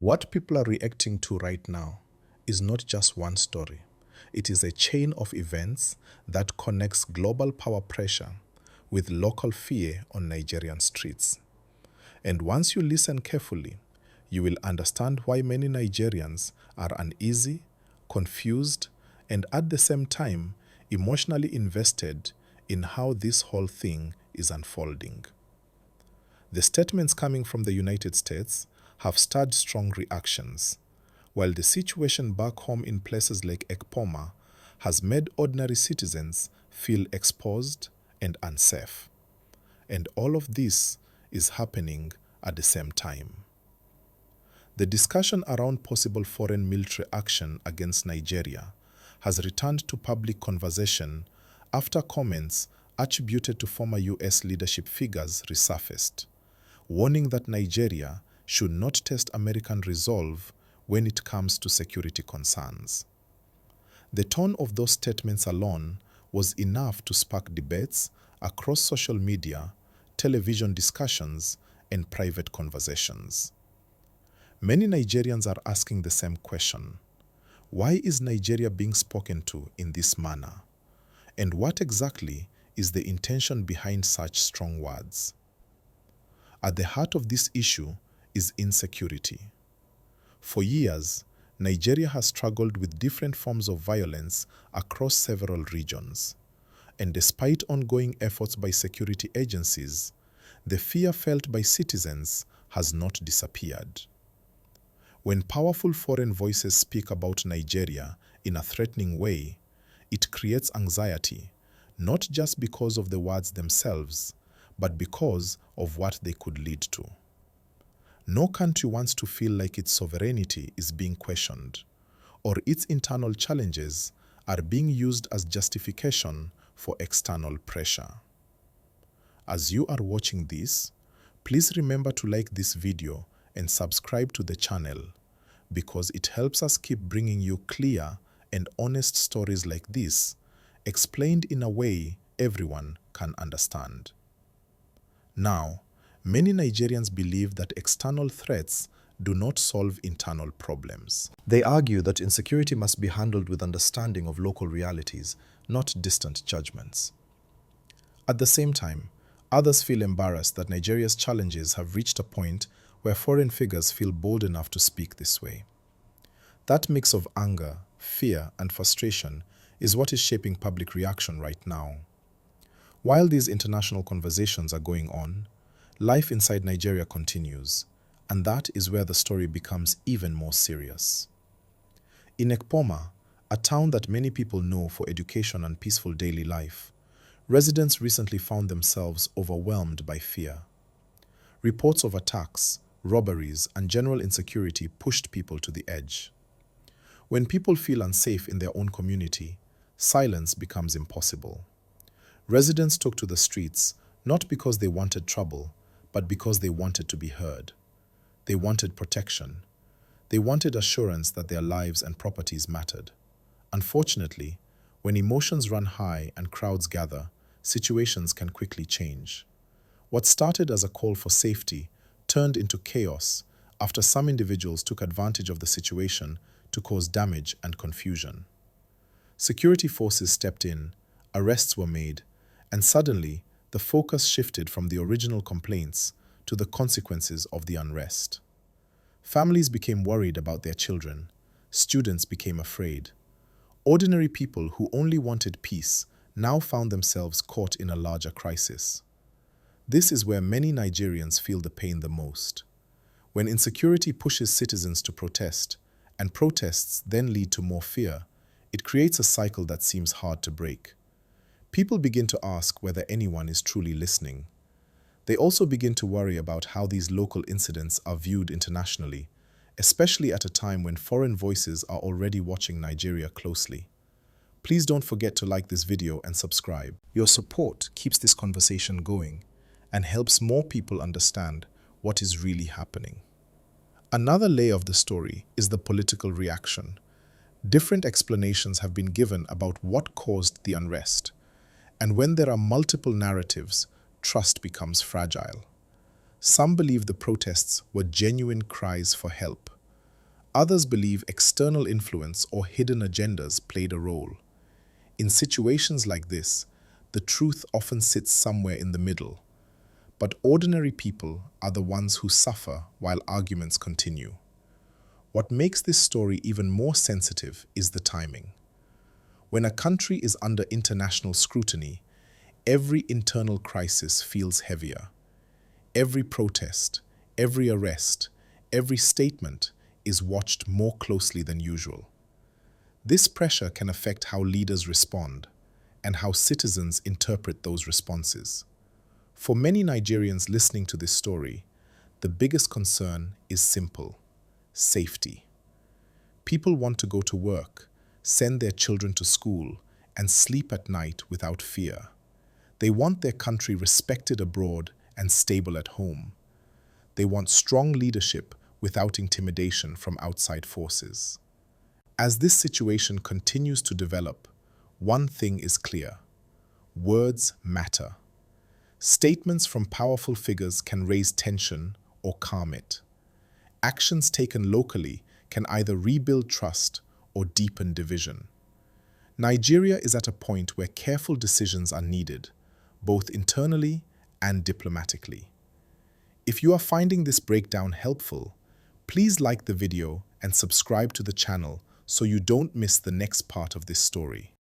What people are reacting to right now is not just one story. It is a chain of events that connects global power pressure with local fear on Nigerian streets. And once you listen carefully, you will understand why many Nigerians are uneasy, confused, and at the same time emotionally invested in how this whole thing is unfolding. The statements coming from the United States have stirred strong reactions, while the situation back home in places like Ekpoma has made ordinary citizens feel exposed and unsafe. And all of this is happening at the same time. The discussion around possible foreign military action against Nigeria has returned to public conversation after comments attributed to former US leadership figures resurfaced, warning that Nigeria should not test American resolve when it comes to security concerns. The tone of those statements alone was enough to spark debates across social media, television discussions, and private conversations. Many Nigerians are asking the same question. Why is Nigeria being spoken to in this manner? And what exactly is the intention behind such strong words? At the heart of this issue is insecurity. For years, Nigeria has struggled with different forms of violence across several regions. And despite ongoing efforts by security agencies, the fear felt by citizens has not disappeared. When powerful foreign voices speak about Nigeria in a threatening way, it creates anxiety, not just because of the words themselves, but because of what they could lead to. No country wants to feel like its sovereignty is being questioned, or its internal challenges are being used as justification for external pressure. As you are watching this, please remember to like this video and subscribe to the channel, because it helps us keep bringing you clear and honest stories like this, explained in a way everyone can understand. Now, many Nigerians believe that external threats do not solve internal problems. They argue that insecurity must be handled with understanding of local realities, not distant judgments. At the same time, others feel embarrassed that Nigeria's challenges have reached a point where foreign figures feel bold enough to speak this way. That mix of anger, fear, and frustration is what is shaping public reaction right now. While these international conversations are going on, life inside Nigeria continues, and that is where the story becomes even more serious. In Ekpoma, a town that many people know for education and peaceful daily life, residents recently found themselves overwhelmed by fear. Reports of attacks, robberies, and general insecurity pushed people to the edge. When people feel unsafe in their own community, silence becomes impossible. Residents took to the streets not because they wanted trouble, but because they wanted to be heard. They wanted protection. They wanted assurance that their lives and properties mattered. Unfortunately, when emotions run high and crowds gather, situations can quickly change. What started as a call for safety turned into chaos after some individuals took advantage of the situation to cause damage and confusion. Security forces stepped in, arrests were made, and suddenly the focus shifted from the original complaints to the consequences of the unrest. Families became worried about their children. Students became afraid. Ordinary people who only wanted peace now found themselves caught in a larger crisis. This is where many Nigerians feel the pain the most. When insecurity pushes citizens to protest, and protests then lead to more fear, it creates a cycle that seems hard to break. People begin to ask whether anyone is truly listening. They also begin to worry about how these local incidents are viewed internationally, especially at a time when foreign voices are already watching Nigeria closely. Please don't forget to like this video and subscribe. Your support keeps this conversation going and helps more people understand what is really happening. Another layer of the story is the political reaction. Different explanations have been given about what caused the unrest. And when there are multiple narratives, trust becomes fragile. Some believe the protests were genuine cries for help. Others believe external influence or hidden agendas played a role. In situations like this, the truth often sits somewhere in the middle, but ordinary people are the ones who suffer while arguments continue. What makes this story even more sensitive is the timing. When a country is under international scrutiny, every internal crisis feels heavier. Every protest, every arrest, every statement is watched more closely than usual. This pressure can affect how leaders respond and how citizens interpret those responses. For many Nigerians listening to this story, the biggest concern is simple: safety. People want to go to work, send their children to school, and sleep at night without fear. They want their country respected abroad and stable at home. They want strong leadership without intimidation from outside forces. As this situation continues to develop, one thing is clear: words matter. Statements from powerful figures can raise tension or calm it. Actions taken locally can either rebuild trust or deepen division. Nigeria is at a point where careful decisions are needed, both internally and diplomatically. If you are finding this breakdown helpful, please like the video and subscribe to the channel so you don't miss the next part of this story.